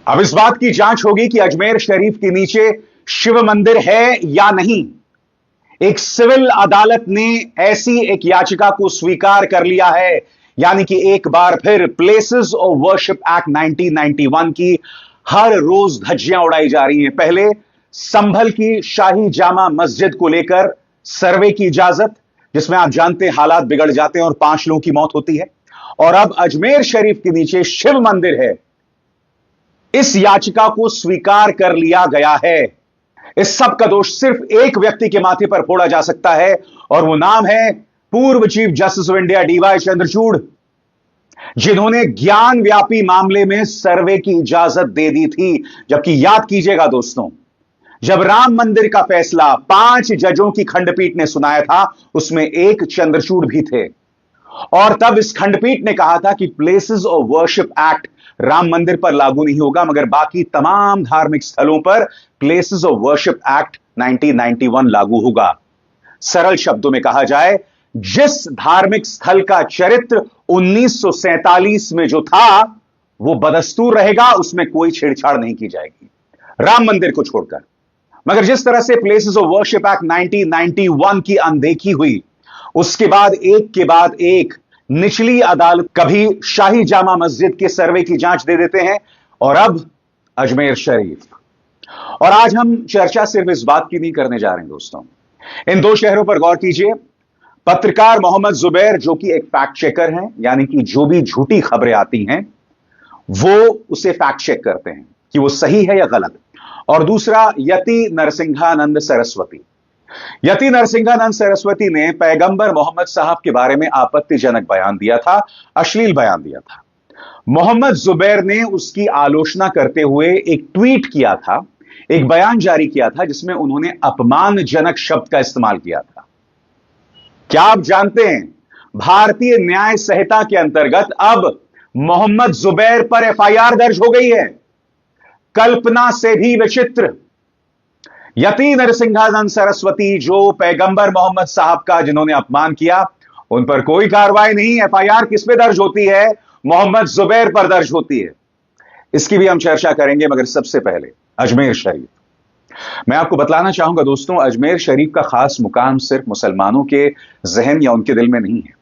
अब इस बात की जांच होगी कि अजमेर शरीफ के नीचे शिव मंदिर है या नहीं। एक सिविल अदालत ने ऐसी एक याचिका को स्वीकार कर लिया है, यानी कि एक बार फिर प्लेसेस ऑफ वर्शिप एक्ट 1991 की हर रोज धज्जियां उड़ाई जा रही हैं। पहले संभल की शाही जामा मस्जिद को लेकर सर्वे की इजाजत, जिसमें आप जानते हैं हालात बिगड़ जाते हैं और 5 लोगों की मौत होती है। और अब अजमेर शरीफ के नीचे शिव मंदिर है, इस याचिका को स्वीकार कर लिया गया है। इस सब का दोष सिर्फ एक व्यक्ति के माथे पर फोड़ा जा सकता है और वो नाम है पूर्व chief justice of India D Y Chandrachud, जिन्होंने ज्ञान व्यापी मामले में सर्वे की इजाजत दे दी थी। जबकि याद कीजिएगा दोस्तों, जब राम मंदिर का फैसला 5 जजों की खंडपीठ ने सुनाया था, उसमें एक चंद्रचूड़ भी थे। और तब इस खंडपीठ ने कहा था कि places of worship act Ram मंदिर पर लागू नहीं होगा, मगर बाकी तमाम धार्मिक स्थलों पर प्लेसेस ऑफ वर्शिप एक्ट 1991 लागू होगा। सरल शब्दों में कहा जाए, जिस धार्मिक स्थल का चरित्र 1947 में जो था वो बदस्तूर रहेगा, उसमें कोई छेड़छाड़ नहीं की जाएगी, राम मंदिर को छोड़कर। मगर जिस तरह से प्लेसेस ऑफ वर्शिप एक्ट 1991 की अनदेखी हुई, उसके बाद एक के बाद एक निचली अदालत कभी शाही जामा मस्जिद के सर्वे की जांच दे देते हैं और अब अजमेर शरीफ। और आज हम चर्चा सिर्फ इस बात की नहीं करने जा रहे हैं दोस्तों, इन 2 शहरों पर गौर कीजिए। पत्रकार मोहम्मद जुबैर, जो कि एक फैक्ट चेकर हैं, यानी कि जो भी झूठी खबरें आती हैं वो उसे फैक्ट चेक करते हैं कि वो सही है या गलत। और दूसरा यति नरसिंहानंद सरस्वती। यति नरसिंहानंद सरस्वती ने पैगंबर मोहम्मद साहब के बारे में आपत्तिजनक बयान दिया था, अश्लील बयान दिया था। मोहम्मद जुबैर ने उसकी आलोचना करते हुए एक ट्वीट किया था, एक बयान जारी किया था, जिसमें उन्होंने अपमानजनक शब्द का इस्तेमाल किया था। क्या आप जानते हैं, भारतीय न्याय संहिता के अंतर्गत अब मोहम्मद जुबैर पर एफआईआर दर्ज हो गई है। कल्पना से भी विचित्र, यति नरसिंहानंद सरस्वती, जो पैगंबर मोहम्मद साहब का जिन्होंने अपमान किया, उन पर कोई कार्रवाई नहीं। एफआईआर किस पे दर्ज होती है? मोहम्मद जुबैर पर दर्ज होती है। इसकी भी हम चर्चा करेंगे, मगर सबसे पहले अजमेर शरीफ। मैं आपको बतलाना चाहूंगा दोस्तों, अजमेर शरीफ का खास मुकाम सिर्फ मुसलमानों के जहन या उनके दिल में नहीं है,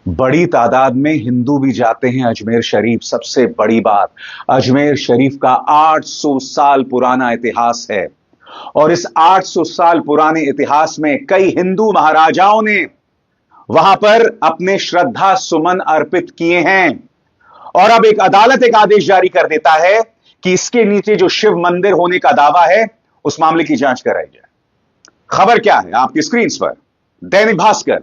बड़ी तादाद में हिंदू भी जाते हैं अजमेर शरीफ। सबसे बड़ी बात, अजमेर शरीफ का 800 साल पुराना इतिहास है और इस 800 साल पुराने इतिहास में कई हिंदू महाराजाओं ने वहां पर अपने श्रद्धा सुमन अर्पित किए हैं। और अब एक अदालत एक आदेश जारी कर देता है कि इसके नीचे जो शिव मंदिर होने का दावा है, उस मामले की जांच कराई जाए। खबर क्या है आपकी स्क्रीन पर? दैनिक भास्कर,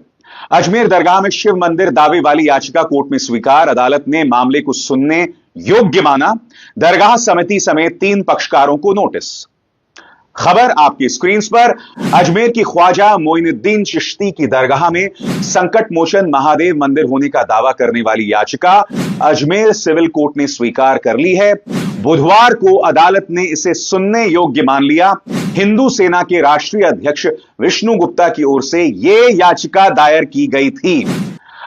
अजमेर दरगाह में शिव मंदिर दावे वाली याचिका कोर्ट में स्वीकार, अदालत ने मामले को सुनने योग्य माना, दरगाह समिति समेत 3 पक्षकारों को नोटिस। खबर आपकी स्क्रीन पर, अजमेर की ख्वाजा मोइनुद्दीन चिश्ती की दरगाह में संकट मोचन महादेव मंदिर होने का दावा करने वाली याचिका अजमेर सिविल कोर्ट ने स्वीकार कर ली है। बुधवार को अदालत ने इसे सुनने योग्य मान लिया। हिंदू सेना के राष्ट्रीय अध्यक्ष विष्णु गुप्ता की ओर से यह याचिका दायर की गई थी।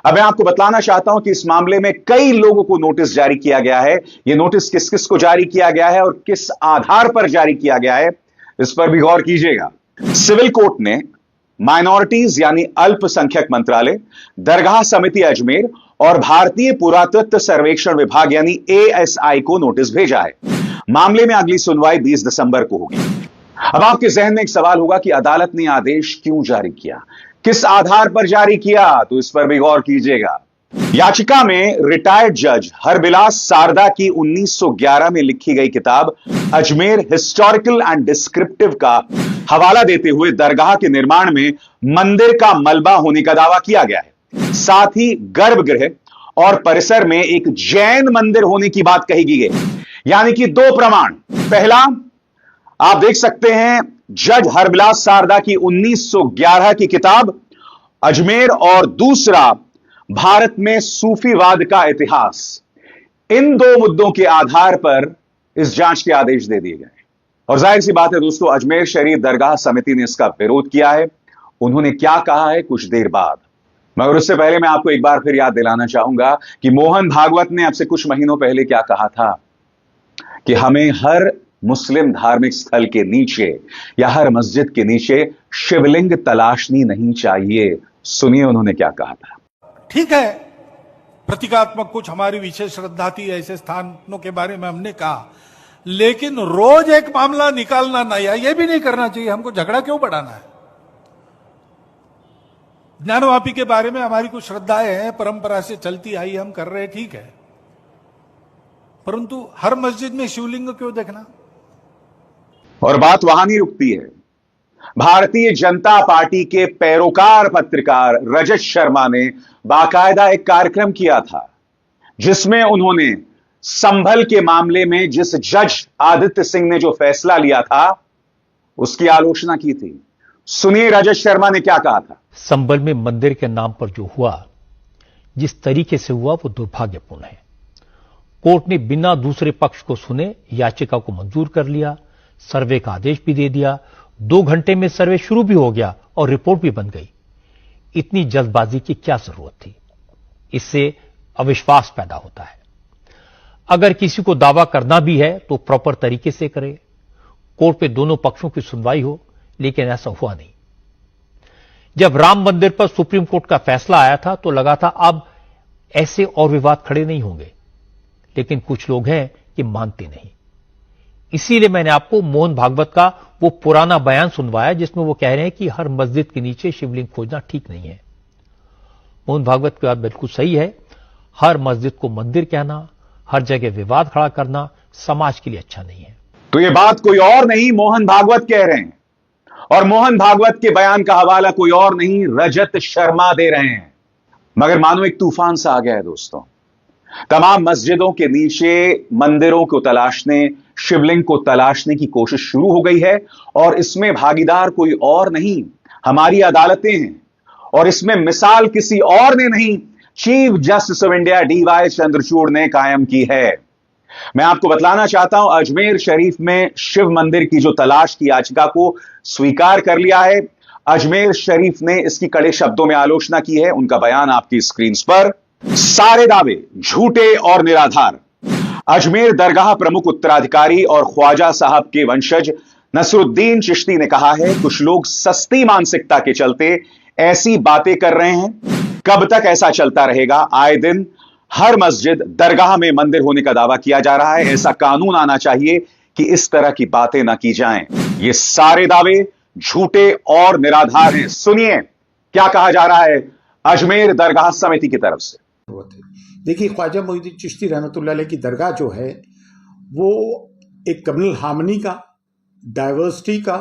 अब मैं आपको बताना चाहता हूं कि इस मामले में कई लोगों को नोटिस जारी किया गया है। यह नोटिस किस किस को जारी किया गया है और किस आधार पर जारी किया गया है, इस पर भी गौर कीजिएगा। सिविल कोर्ट ने माइनॉरिटीज यानी अल्पसंख्यक मंत्रालय, दरगाह समिति अजमेर और भारतीय पुरातत्व सर्वेक्षण विभाग यानी एएसआई को नोटिस भेजा है। मामले में अगली सुनवाई 20 दिसंबर को होगी। अब आपके जहन में एक सवाल होगा कि अदालत ने आदेश क्यों जारी किया, किस आधार पर जारी किया, तो इस पर भी गौर कीजिएगा। याचिका में रिटायर्ड जज हरबिलास सारदा की 1911 में लिखी गई किताब अजमेर हिस्टोरिकल एंड डिस्क्रिप्टिव का हवाला देते हुए दरगाह के निर्माण में मंदिर का मलबा होने का दावा किया गया है। साथ ही गर्भगृह और परिसर में एक जैन मंदिर होने की बात कही गई है। यानी कि 2 प्रमाण, पहला आप देख सकते हैं जज हरबिलास सारदा की 1911 की किताब अजमेर, और दूसरा भारत में सूफीवाद का इतिहास। इन 2 मुद्दों के आधार पर इस जांच के आदेश दे दिए गए और जाहिर सी बात है दोस्तों, अजमेर शरीफ दरगाह समिति ने इसका विरोध किया है। उन्होंने क्या कहा है कुछ देर बाद, मगर उससे पहले मैं आपको एक बार फिर याद दिलाना चाहूंगा कि मोहन भागवत ने अब से कुछ महीनों पहले क्या कहा था कि हमें हर मुस्लिम धार्मिक स्थल के नीचे या हर मस्जिद के नीचे शिवलिंग तलाशनी नहीं चाहिए। सुनिए उन्होंने क्या कहा था। ठीक है, प्रतीकात्मक कुछ हमारी विशेष श्रद्धा थी, ऐसे स्थानों के बारे में हमने कहा, लेकिन रोज एक मामला निकालना नया, यह भी नहीं करना चाहिए। हमको झगड़ा क्यों बढ़ाना है? ज्ञानवापी के बारे में हमारी कुछ श्रद्धाएं हैं, परंपरा से चलती आई, हम कर रहे हैं, ठीक है, परंतु हर मस्जिद में शिवलिंग क्यों देखना? और बात वहां नहीं रुकती है। भारतीय जनता पार्टी के पैरोकार पत्रकार रजत शर्मा ने बाकायदा एक कार्यक्रम किया था जिसमें उन्होंने संभल के मामले में जिस जज आदित्य सिंह ने जो फैसला लिया था उसकी आलोचना की थी। सुनिए रजत शर्मा ने क्या कहा था। संभल में मंदिर के नाम पर जो हुआ, जिस तरीके से हुआ, वो दुर्भाग्यपूर्ण है। कोर्ट ने बिना दूसरे पक्ष को सुने याचिका को मंजूर कर लिया, सर्वे का आदेश भी दे दिया, 2 घंटे में सर्वे शुरू भी हो गया और रिपोर्ट भी बन गई। इतनी जल्दबाजी की क्या जरूरत थी? इससे अविश्वास पैदा होता है। अगर किसी को दावा करना भी है तो प्रॉपर तरीके से करे, कोर्ट पे दोनों पक्षों की सुनवाई हो, लेकिन ऐसा हुआ नहीं। जब राम मंदिर पर सुप्रीम कोर्ट का फैसला आया था तो लगा था अब ऐसे और विवाद खड़े नहीं होंगे, लेकिन कुछ लोग हैं कि मानते नहीं। इसीलिए मैंने आपको मोहन भागवत का वो पुराना बयान सुनवाया जिसमें वो कह रहे हैं कि हर मस्जिद के नीचे शिवलिंग खोजना ठीक नहीं है। मोहन भागवत की बात बिल्कुल सही है। हर मस्जिद को मंदिर कहना, हर जगह विवाद खड़ा करना समाज के लिए अच्छा नहीं है। तो ये बात कोई और नहीं, मोहन भागवत कह रहे हैं, और मोहन भागवत के बयान का हवाला कोई और नहीं, रजत शर्मा दे रहे हैं। मगर मानो एक तूफान सा आ गया है दोस्तों। तमाम मस्जिदों के नीचे मंदिरों को तलाशने, शिवलिंग को तलाशने की कोशिश शुरू हो गई है, और इसमें भागीदार कोई और नहीं, हमारी अदालतें हैं। और इसमें मिसाल किसी और ने नहीं, chief justice of India D Y Chandrachud ने कायम की है। मैं आपको बतलाना चाहता हूं, अजमेर शरीफ में शिव मंदिर की जो तलाश की याचिका को स्वीकार कर लिया है। अजमेर शरीफ ने इसकी कड़े शब्दों में आलोचना की है। उनका बयान आपकी स्क्रीन पर। सारे दावे झूठे और निराधार। अजमेर दरगाह प्रमुख उत्तराधिकारी और ख्वाजा साहब के वंशज नसरुद्दीन चिश्ती ने कहा है, कुछ लोग सस्ती मानसिकता के चलते ऐसी बातें कर रहे हैं। कब तक ऐसा चलता रहेगा? आए दिन हर मस्जिद दरगाह में मंदिर होने का दावा किया जा रहा है। ऐसा कानून आना चाहिए कि इस तरह की बातें ना की जाएं। ये सारे दावे झूठे और निराधार हैं। सुनिए क्या कहा जा रहा है अजमेर दरगाह समिति की तरफ से। देखिए, ख्वाजा मोइनुद्दीन चिश्ती रहमतुल्लाह अलैह की दरगाह जो है वो एक कम्युनल हार्मनी का, डाइवर्सिटी का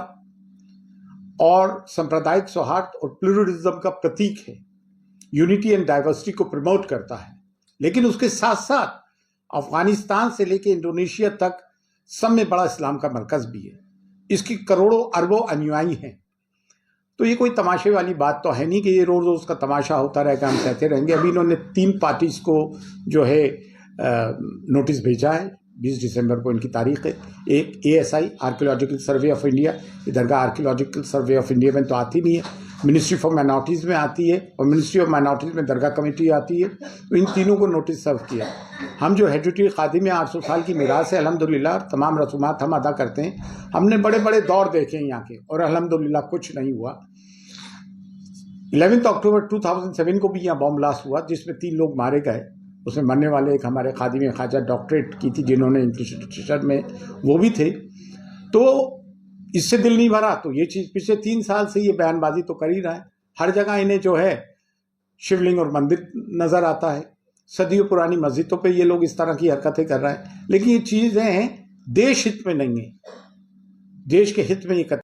और सांप्रदायिक सौहार्द और प्लूरलिज्म का प्रतीक है। यूनिटी एंड डाइवर्सिटी को प्रमोट करता है, लेकिन उसके साथ साथ अफगानिस्तान से लेकर इंडोनेशिया तक सब में बड़ा इस्लाम का मरकज भी है। इसकी करोड़ों अरबों अनुयायी हैं। तो ये कोई तमाशे वाली बात तो है नहीं कि ये रोज रोज का तमाशा होता रहेगा, हम सहते रहेंगे। अभी इन्होंने 3 पार्टीज को जो है नोटिस भेजा है। 20 दिसंबर को इनकी तारीख है। एक ASI archaeological survey of India, ये दरगाह आर्कियोलॉजिकल सर्वे ऑफ इंडिया में तो आती नहीं है, मिनिस्ट्री फॉर माइनॉरिटीज़ में आती है, और मिनिस्ट्री ऑफ माइनॉरिटीज़ में दरगाह कमेटी आती है। तो इन तीनों को नोटिस सर्व किया। हम जो हेरिटेज खादिम में 800 साल की मीरास है, अल्हम्दुलिल्लाह तमाम रसूमात हम अदा करते हैं। हमने बड़े बड़े दौर देखे हैं यहाँ के, और अल्हम्दुलिल्लाह कुछ नहीं हुआ। 11 अक्टूबर 2007 को भी यहाँ बॉम्ब ब्लास्ट हुआ जिसमें 3 लोग मारे गए। उसमें मरने वाले एक हमारे खादिम ख्वाजा डॉक्टरेट की थी जिन्होंने इंग्लिश लिटरेचर में, वो भी थे। तो इससे दिल नहीं भरा। तो ये चीज़ पिछले 3 साल से ये बयानबाजी तो कर ही रहा है। हर जगह इन्हें जो है शिवलिंग और मंदिर नज़र आता है। सदियों पुरानी मस्जिदों पे ये लोग इस तरह की हरकतें कर रहे हैं, लेकिन ये चीज़ें हैं देश हित में नहीं है। देश के हित में ये